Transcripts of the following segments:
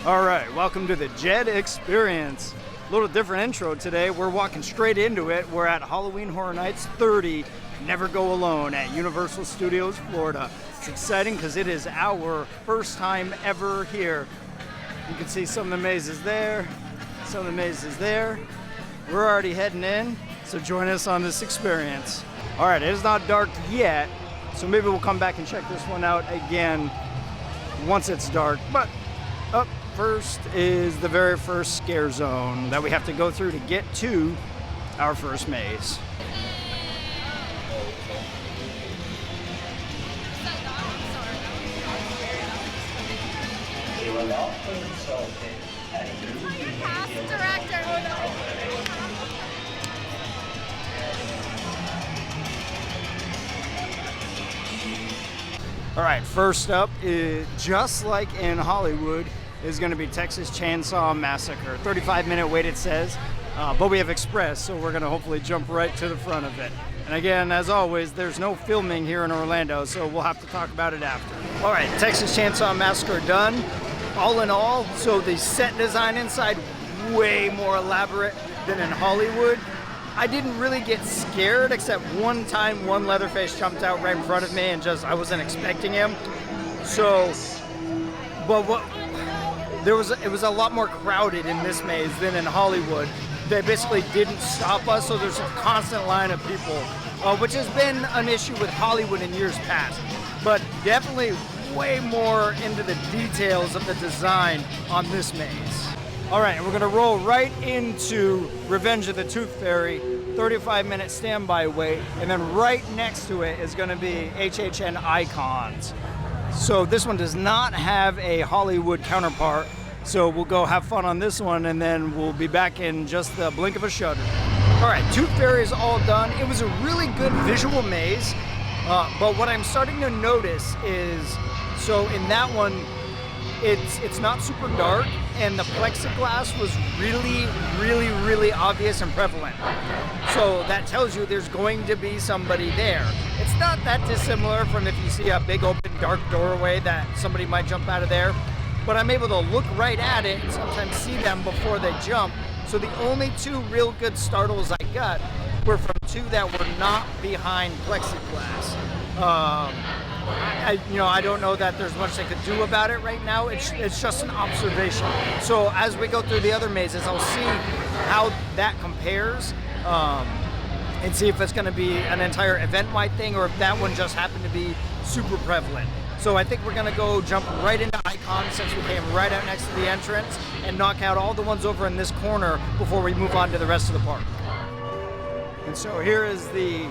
All right, welcome to the Jed Experience. A little different intro today. We're walking straight into it. We're at Halloween Horror Nights 30, Never Go Alone at Universal Studios, Florida. It's exciting because it is our first time ever here. You can see some of the mazes there, some of the mazes there. We're already heading in, so join us on this experience. All right, it is not dark yet, so maybe we'll come back and check this one out again once it's dark. But up first is the very first scare zone that we have to go through to get to our first maze. All right, first up is, just like in Hollywood, is going to be Texas Chainsaw Massacre. 35-minute wait, it says, but we have express, so we're going to hopefully jump right to the front of it. And again, as always, there's no filming here in Orlando, so we'll have to talk about it after. All right, Texas Chainsaw Massacre done. All in all, so the set design inside, way more elaborate than in Hollywood. I didn't really get scared, except one time one Leatherface jumped out right in front of me and I wasn't expecting him. So, but it was a lot more crowded in this maze than in Hollywood. They basically didn't stop us, so there's a constant line of people, which has been an issue with Hollywood in years past. But definitely way more into the details of the design on this maze. All right, and we're gonna roll right into Revenge of the Tooth Fairy, 35-minute standby wait, and then right next to it is gonna be HHN Icons. So this one does not have a Hollywood counterpart, so we'll go have fun on this one, and then we'll be back in just the blink of a shutter. All right, Tooth Fairy is all done. It was a really good visual maze, but what I'm starting to notice is, so in that one, it's not super dark, and the plexiglass was really obvious and prevalent. So that tells you there's going to be somebody there. It's not that dissimilar from if you see a big open dark doorway that somebody might jump out of there, but I'm able to look right at it and sometimes see them before they jump. So the only two real good startles I got were from two that were not behind plexiglass. I don't know that there's much they could do about it right now. It's just an observation. So as we go through the other mazes, I'll see how that compares and see if it's going to be an entire event-wide thing or if that one just happened to be super prevalent. So I think we're going to go jump right into Icon since we came right out next to the entrance and knock out all the ones over in this corner before we move on to the rest of the park. And so here is the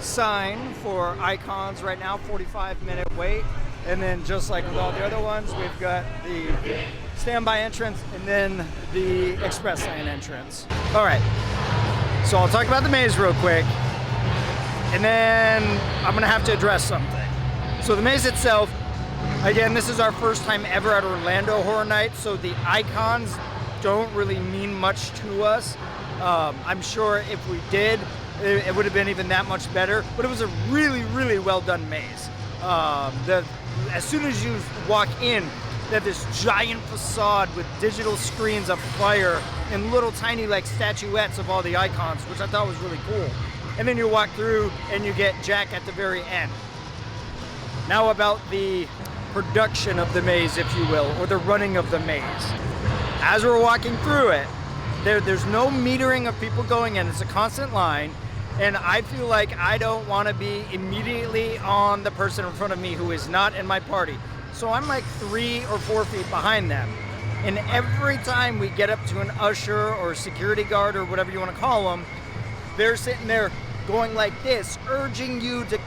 sign for Icons right now, 45-minute wait, and then just like with all the other ones, we've got the standby entrance and then the express lane entrance. All right, so I'll talk about the maze real quick, and then I'm gonna have to address something. So the maze itself, again, this is our first time ever at Orlando Horror Nights, so the icons don't really mean much to us. I'm sure if we did, it would have been even that much better, but it was a really well done maze. As soon as you walk in, they have this giant facade with digital screens of fire and little tiny like statuettes of all the icons, which I thought was really cool. And then you walk through and you get Jack at the very end. Now about the production of the maze, if you will, or the running of the maze. As we're walking through it, there's no metering of people going in. It's a constant line. And I feel like I don't want to be immediately on the person in front of me who is not in my party. So I'm like 3 or 4 feet behind them. And every time we get up to an usher or security guard or whatever you want to call them, they're sitting there going like this, urging you to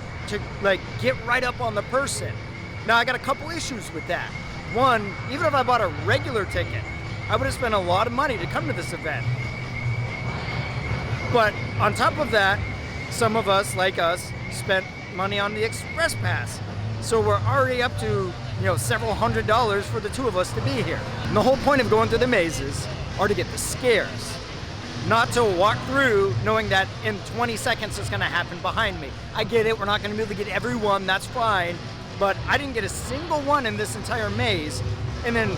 like get right up on the person. Now I got a couple issues with that. One, even if I bought a regular ticket, I would have spent a lot of money to come to this event. But on top of that, some of us, like us, spent money on the express pass. So we're already up to, several $100s for the two of us to be here. And the whole point of going through the mazes are to get the scares, not to walk through knowing that in 20 seconds it's gonna happen behind me. I get it, we're not gonna be able to get everyone, that's fine, but I didn't get a single one in this entire maze. And then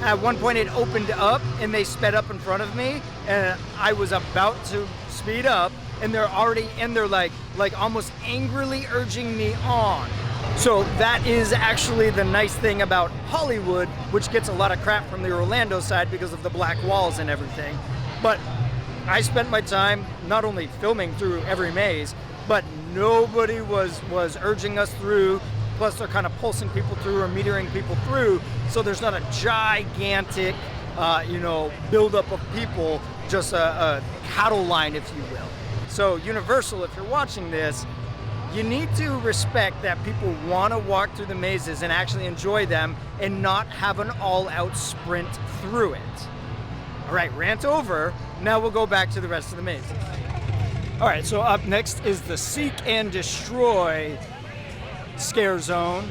at one point it opened up and they sped up in front of me, and I was about to speed up, and they're already in there, like almost angrily urging me on. So that is actually the nice thing about Hollywood, which gets a lot of crap from the Orlando side because of the black walls and everything. But I spent my time not only filming through every maze, but nobody was urging us through. Plus they're kind of pulsing people through or metering people through, so there's not a gigantic buildup of people, just a cattle line, if you will. So Universal, if you're watching this, you need to respect that people want to walk through the mazes and actually enjoy them and not have an all-out sprint through it. All right, rant over. Now we'll go back to the rest of the mazes. All right, so up next is the Seek and Destroy Scare Zone.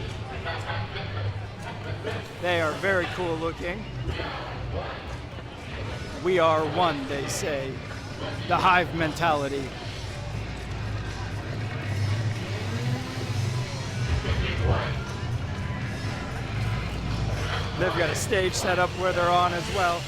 They are very cool looking. We are one, they say. The hive mentality. They've got a stage set up where they're on as well.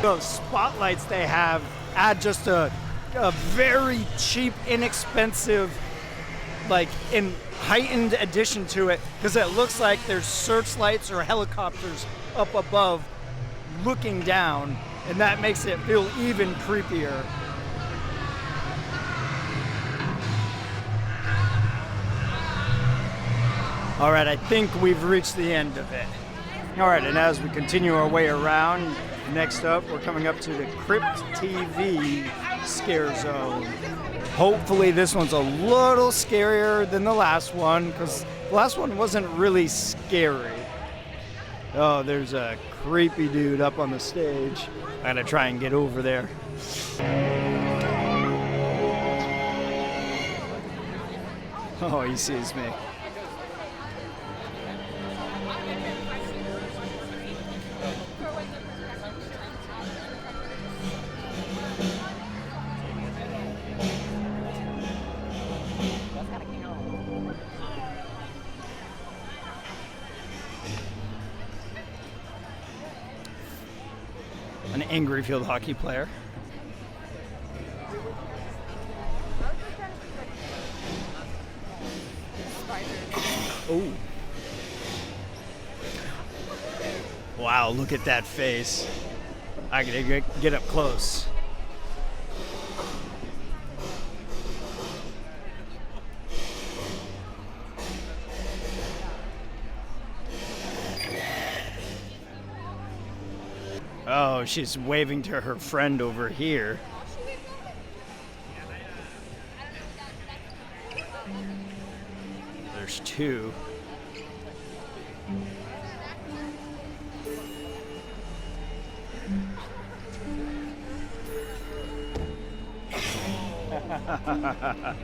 Those spotlights they have add just a very cheap, inexpensive, heightened addition to it, because it looks like there's searchlights or helicopters up above looking down, and that makes it feel even creepier. All right, I think we've reached the end of it. All right, and as we continue our way around, next up, we're coming up to the Crypt TV Scare Zone. Hopefully this one's a little scarier than the last one, because the last one wasn't really scary. Oh, there's a creepy dude up on the stage. I gotta try and get over there. Oh, he sees me. An angry field hockey player. Oh. Wow, look at that face. I gotta get up close. Oh, she's waving to her friend over here. There's two. And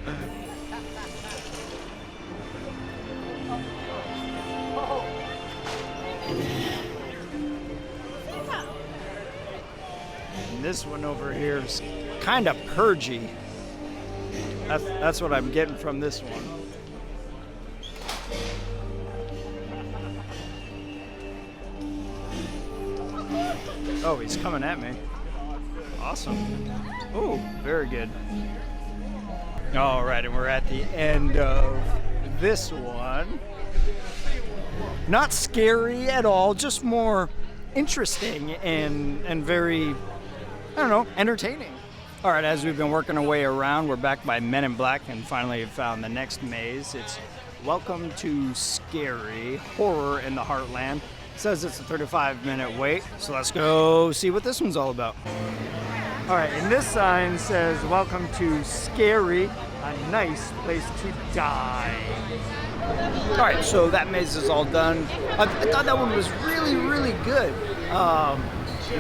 this one over here is kind of purgy. That's what I'm getting from this one. Oh, he's coming at me. Awesome. Oh, very good. All right, and we're at the end of this one. Not scary at all, just more interesting and very, I don't know, entertaining. All right, as we've been working our way around, we're back by Men in Black and finally have found the next maze. It's Welcome to Scary Horror in the Heartland. It says it's a 35-minute wait, so let's go see what this one's all about. All right, and this sign says, Welcome to Scary, a nice place to die. All right, so that maze is all done. I thought that one was really, really good.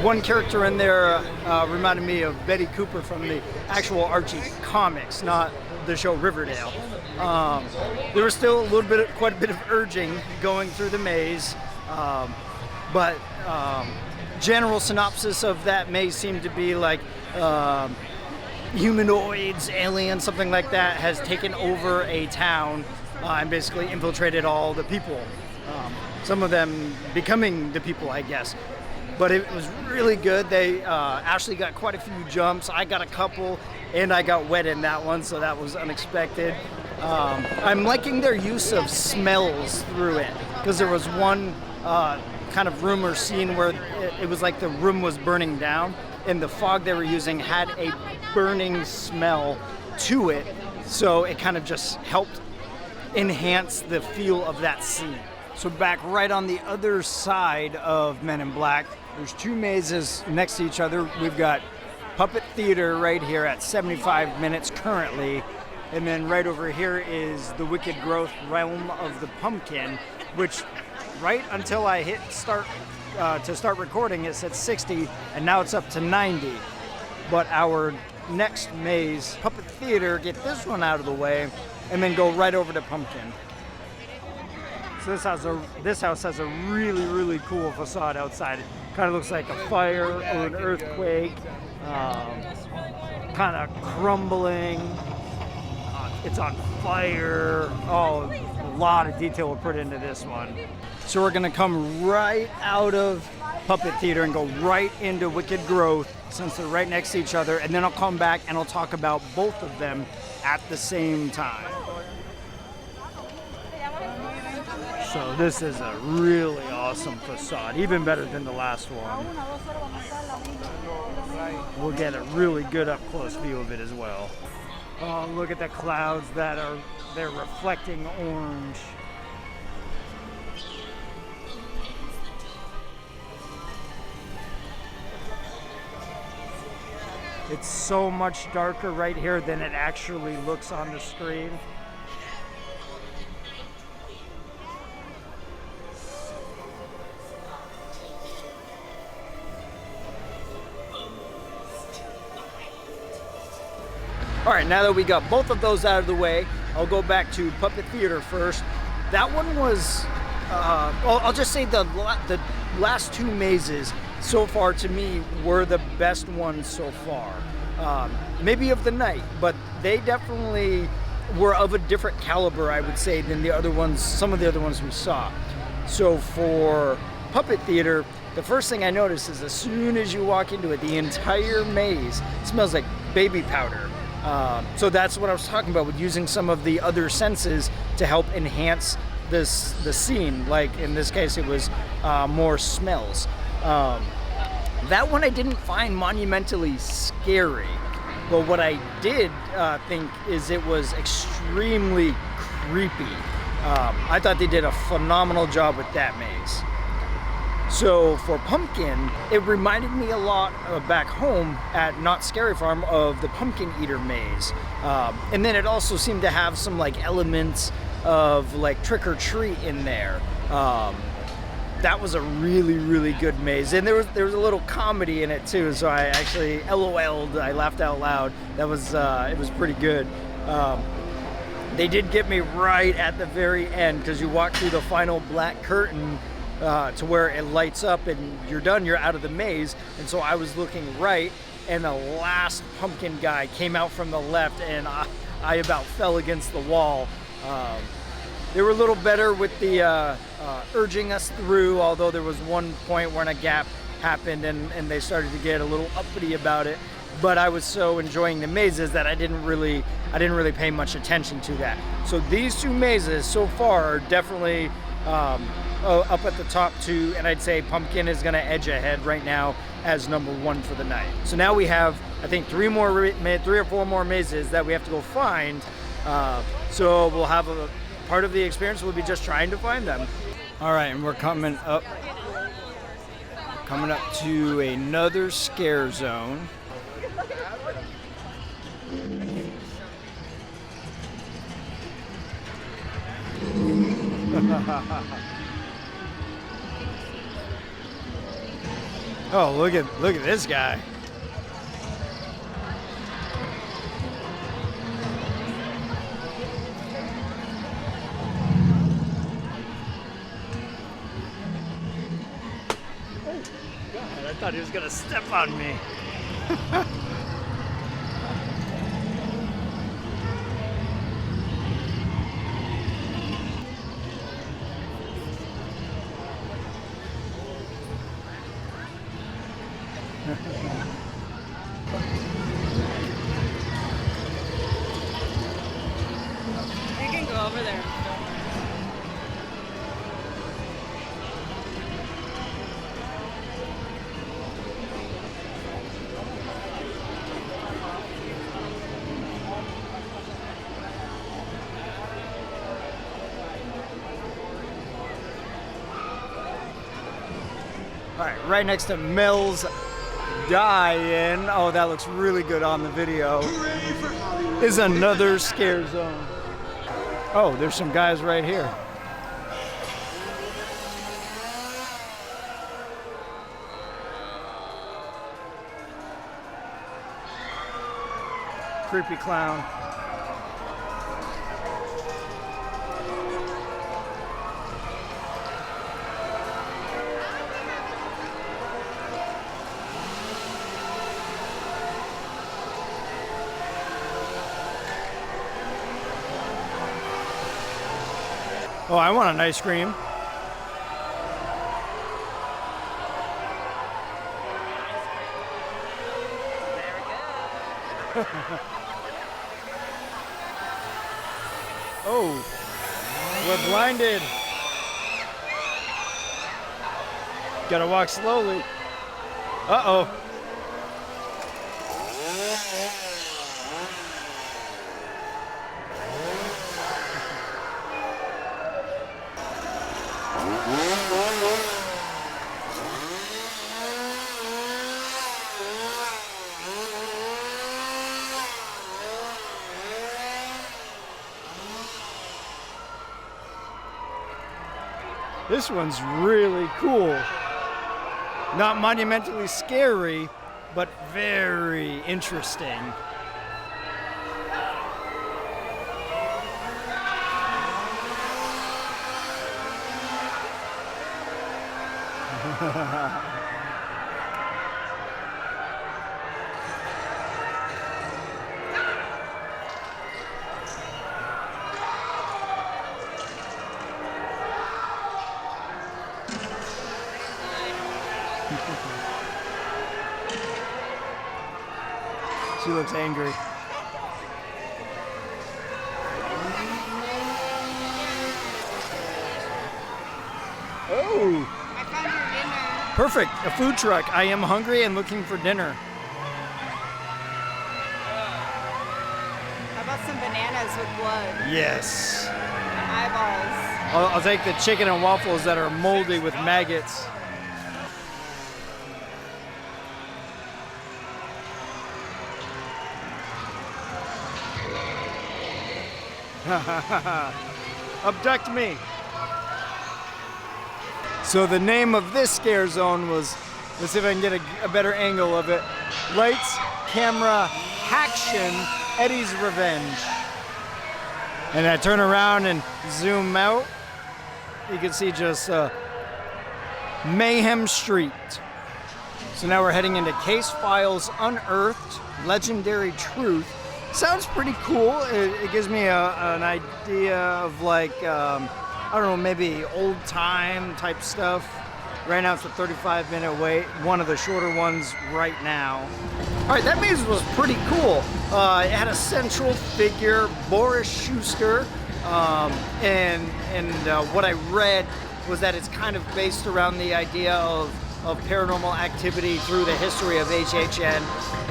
One character in there reminded me of Betty Cooper from the actual Archie comics, not the show Riverdale. There was still quite a bit of urging going through the maze, but general synopsis of that maze seemed to be like humanoids, aliens, something like that has taken over a town and basically infiltrated all the people. Some of them becoming the people, I guess. But it was really good. They Ashley got quite a few jumps. I got a couple, and I got wet in that one, so that was unexpected. I'm liking their use of smells through it, because there was one kind of room or scene where it was like the room was burning down, and the fog they were using had a burning smell to it, so it kind of just helped enhance the feel of that scene. So back right on the other side of Men in Black, there's two mazes next to each other. We've got Puppet Theater right here at 75 minutes currently, and then right over here is the Wicked Growth Realm of the Pumpkin, which right until I hit start to start recording, it said 60, and now it's up to 90. But our next maze, Puppet Theater, get this one out of the way, and then go right over to Pumpkin. So this house has a really, really cool facade outside. It kind of looks like a fire or an earthquake, kind of crumbling. It's on fire. Oh, a lot of detail was put into this one. So we're gonna come right out of Puppet Theater and go right into Wicked Growth, since they're right next to each other, and then I'll come back and I'll talk about both of them at the same time. So this is a really awesome facade, even better than the last one. We'll get a really good up close view of it as well. Oh, look at the clouds they're reflecting orange. It's so much darker right here than it actually looks on the screen. All right, now that we got both of those out of the way, I'll go back to Puppet Theater first. That one was, I'll just say the last two mazes so far to me were the best ones so far. Maybe of the night, but they definitely were of a different caliber, I would say, than the other ones, some of the other ones we saw. So for Puppet Theater, the first thing I noticed is as soon as you walk into it, the entire maze smells like baby powder. So that's what I was talking about with using some of the other senses to help enhance the scene. Like in this case, it was more smells. That one I didn't find monumentally scary, but what I did think is it was extremely creepy. I thought they did a phenomenal job with that maze. So for Pumpkin, it reminded me a lot back home at Not Scary Farm of the Pumpkin Eater maze. And then it also seemed to have some like elements of like Trick or Treat in there. that was a really good maze, and there was a little comedy in it too. So I actually LOL'd, I laughed out loud. That was it was pretty good. They did get me right at the very end, because you walk through the final black curtain to where it lights up and you're done, you're out of the maze. And so I was looking right, and the last pumpkin guy came out from the left, and I about fell against the wall. They were a little better with the urging us through, although there was one point when a gap happened and they started to get a little uppity about it. But I was so enjoying the mazes that I didn't really pay much attention to that. So these two mazes so far are definitely up at the top two, and I'd say Pumpkin is gonna edge ahead right now as number one for the night. So now we have, I think, 3 or 4 more mazes that we have to go find. So we'll have a part of the experience will be just trying to find them. All right, and we're coming up to another scare zone. Oh, look at this guy. Oh, God, I thought he was gonna step on me. You can go over there. All right, right next to Mel's Die-In. Oh, that looks really good on the video. Is another scare zone. Oh, there's some guys right here. Creepy clown. Oh, I want an ice cream. Oh, we're blinded. Gotta walk slowly. Uh-oh. This one's really cool. Not monumentally scary, but very interesting. She looks angry. Oh! I found your dinner. Perfect. A food truck. I am hungry and looking for dinner. How about some bananas with blood? Yes. And eyeballs. I'll take the chicken and waffles that are moldy with maggots. Abduct me. So the name of this scare zone was, let's see if I can get a better angle of it. Lights, Camera, Action, Eddie's Revenge. And I turn around and zoom out. You can see just Mayhem Street. So now we're heading into Case Files Unearthed, Legendary Truth. Sounds pretty cool. It gives me an idea of like, I don't know, maybe old time type stuff. Right now it's a 35-minute wait, one of the shorter ones right now. All right, that maze was pretty cool. It had a central figure, Boris Schuster, and what I read was that it's kind of based around the idea of paranormal activity through the history of HHN.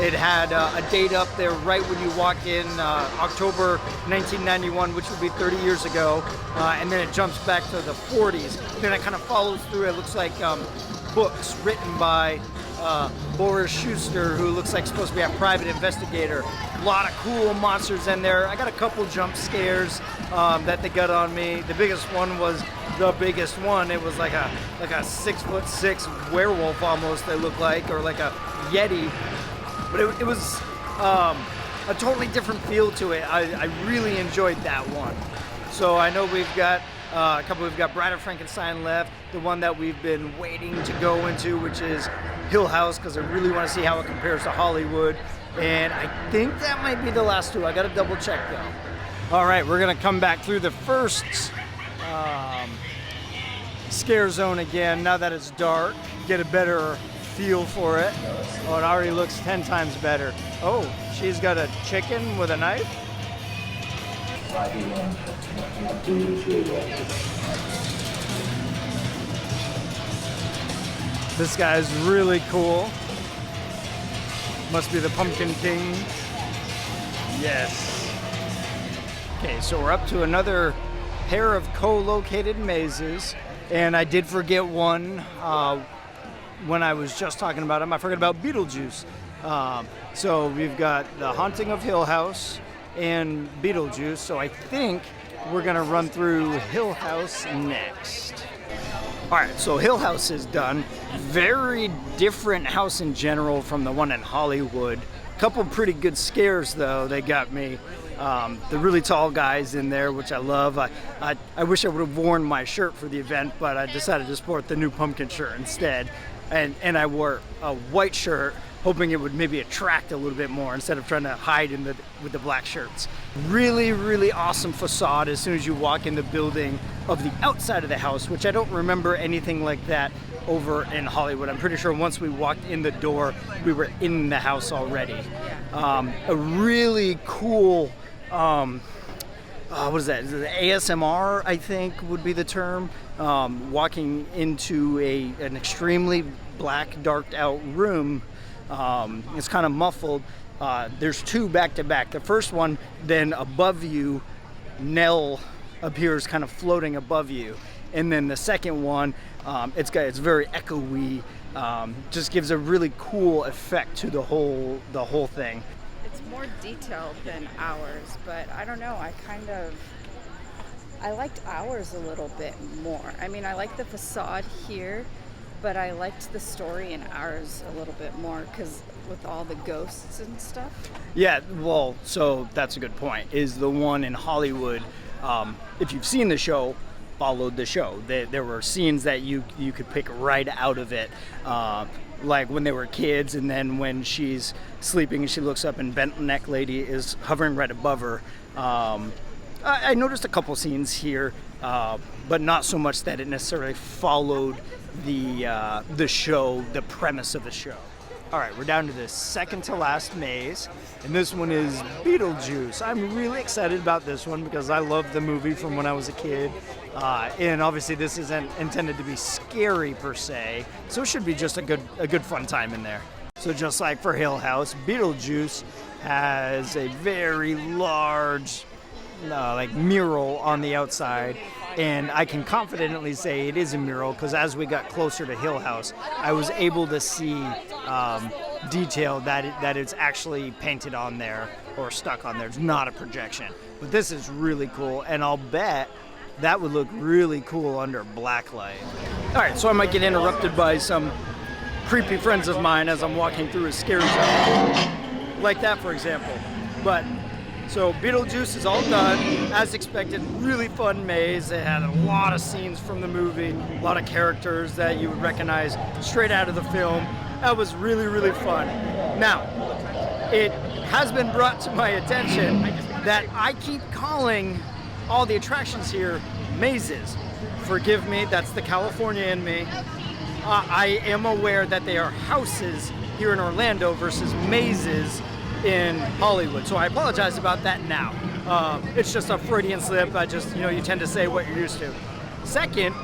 It had a date up there right when you walk in, October 1991, which would be 30 years ago, and then it jumps back to the 40s. Then it kind of follows through. It looks like books written by Boris Schuster, who looks like supposed to be a private investigator. A lot of cool monsters in there. I got a couple jump scares that they got on me. The biggest one was the biggest one. It was like a 6'6" werewolf almost, they look like, or like a Yeti. But it was a totally different feel to it. I really enjoyed that one. So I know we've got a couple. We've got Bride of Frankenstein left. The one that we've been waiting to go into, which is Hill House, because I really want to see how it compares to Hollywood. And I think that might be the last two. I got to double check though. All right, we're gonna come back through the first scare zone again, now that it's dark, get a better feel for it. Oh, it already looks 10 times better. Oh, she's got a chicken with a knife. This guy's really cool. Must be the Pumpkin King. Yes. Okay, so we're up to another pair of co-located mazes. And I did forget one when I was just talking about him. I forgot about Beetlejuice. So we've got The Haunting of Hill House and Beetlejuice. So I think we're gonna run through Hill House next. All right, so Hill House is done. Very different house in general from the one in Hollywood. Couple pretty good scares though, they got me. The really tall guys in there, which I love. I wish I would have worn my shirt for the event, but I decided to sport the new pumpkin shirt instead. And I wore a white shirt, hoping it would maybe attract a little bit more instead of trying to hide with the black shirts. Really, really awesome facade as soon as you walk in the building of the outside of the house, which I don't remember anything like that over in Hollywood. I'm pretty sure once we walked in the door, we were in the house already. A really cool, what is that? Is it ASMR, I think would be the term. Walking into an extremely black, darked out room. It's kind of muffled. There's two back to back. The first one, then above you, Nell appears kind of floating above you. And then the second one, it's very echoey. Just gives a really cool effect to the whole thing. It's more detailed than ours, but I don't know. I liked ours a little bit more. I mean, I like the facade here, but I liked the story in ours a little bit more because with all the ghosts and stuff. Yeah, well, so that's a good point. Is the one in Hollywood, if you've seen the show, followed the show. There were scenes that you could pick right out of it, like when they were kids, and then when she's sleeping and she looks up and bent neck lady is hovering right above her. I noticed a couple scenes here, but not so much that it necessarily followed the show, the premise of the show. All right, we're down to the second to last maze, and this one is Beetlejuice. I'm really excited about this one because I love the movie from when I was a kid, and obviously this isn't intended to be scary per se, so it should be just a good fun time in there. So just like for Hill House, Beetlejuice has a very large like mural on the outside, and I can confidently say it is a mural because as we got closer to Hill House, I was able to see detail that it's actually painted on there or stuck on there. It's not a projection. But this is really cool, and I'll bet that would look really cool under black light. All right, so I might get interrupted by some creepy friends of mine as I'm walking through a scary zone. Like that, for example. But, so Beetlejuice is all done. As expected, really fun maze. It had a lot of scenes from the movie, a lot of characters that you would recognize straight out of the film. That was really, really fun. Now, it has been brought to my attention that I keep calling all the attractions here mazes. Forgive me, that's the California in me. I am aware that they are houses here in Orlando versus mazes in Hollywood. So I apologize about that now. It's just a Freudian slip. I just, you tend to say what you're used to. Second,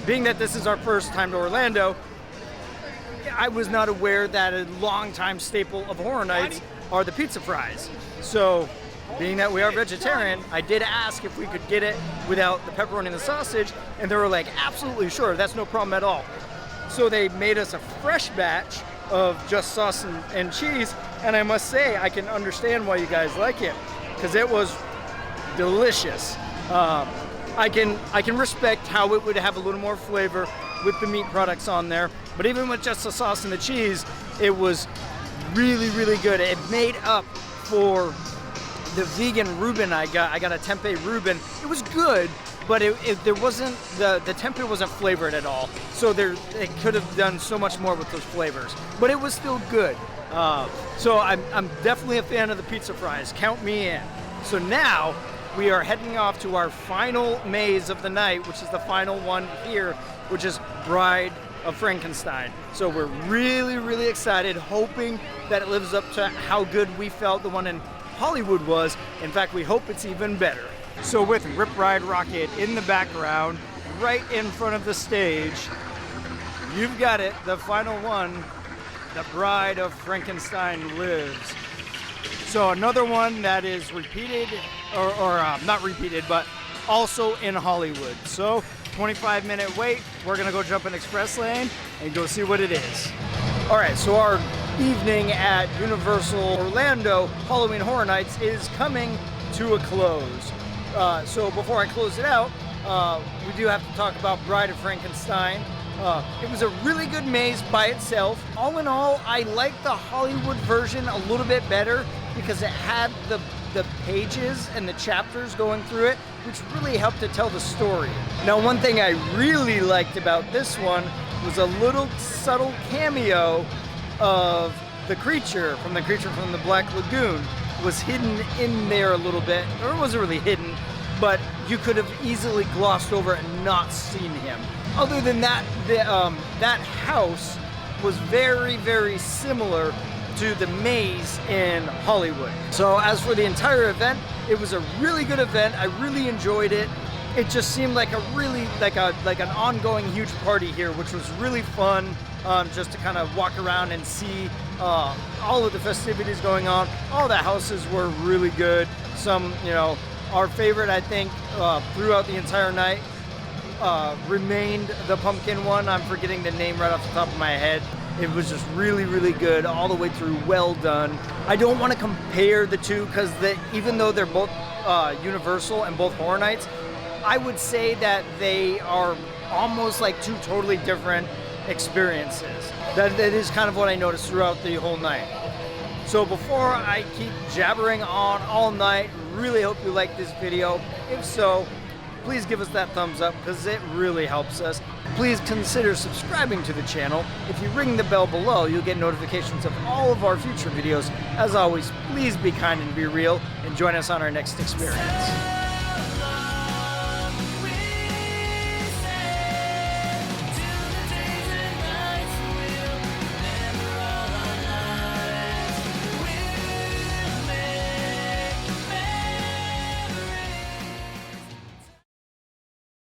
being that this is our first time to Orlando, I was not aware that a longtime staple of Horror Nights are the pizza fries. So, being that we are vegetarian, I did ask if we could get it without the pepperoni and the sausage, and they were like, absolutely sure, that's no problem at all. So they made us a fresh batch of just sauce and cheese, and I must say, I can understand why you guys like it, because it was delicious. I can respect how it would have a little more flavor with the meat products on there, but even with just the sauce and the cheese, it was really, really good. It made up for the vegan Reuben I got a tempeh Reuben. It was good, but there wasn't, the tempeh wasn't flavored at all. So they could have done so much more with those flavors, but it was still good. So I'm definitely a fan of the pizza fries. Count me in. So now we are heading off to our final maze of the night, which is the final one here, which is Bride of Frankenstein. So we're really, really excited, hoping that it lives up to how good we felt the one in Hollywood was. In fact, we hope it's even better. So with Rip Ride Rocket in the background, right in front of the stage, you've got it, the final one, the Bride of Frankenstein lives. So another one that is repeated, or not repeated, but also in Hollywood. So 25-minute wait, we're gonna go jump in Express Lane and go see what it is. All right, so our evening at Universal Orlando Halloween Horror Nights is coming to a close. So before I close it out, we do have to talk about Bride of Frankenstein. It was a really good maze by itself. All in all, I like the Hollywood version a little bit better because it had the pages and the chapters going through it, which really helped to tell the story. Now, one thing I really liked about this one was a little subtle cameo of the creature from the Black Lagoon. Was hidden in there a little bit, or it wasn't really hidden, but you could have easily glossed over it and not seen him. Other than that, that house was very, very similar to the maze in Hollywood. So as for the entire event, it was a really good event. I really enjoyed it. It just seemed like a really, like an ongoing huge party here, which was really fun. Just to kind of walk around and see all of the festivities going on. All the houses were really good. Some, our favorite, I think, throughout the entire night remained the pumpkin one. I'm forgetting the name right off the top of my head. It was just really, really good all the way through, well done. I don't want to compare the two because even though they're both Universal and both Horror Nights, I would say that they are almost like two totally different experiences. That is kind of what I noticed throughout the whole night. So before I keep jabbering on all night, really hope you like this video. If so, please give us that thumbs up because it really helps us. Please consider subscribing to the channel. If you ring the bell below, you'll get notifications of all of our future videos. As always, please be kind and be real and join us on our next experience.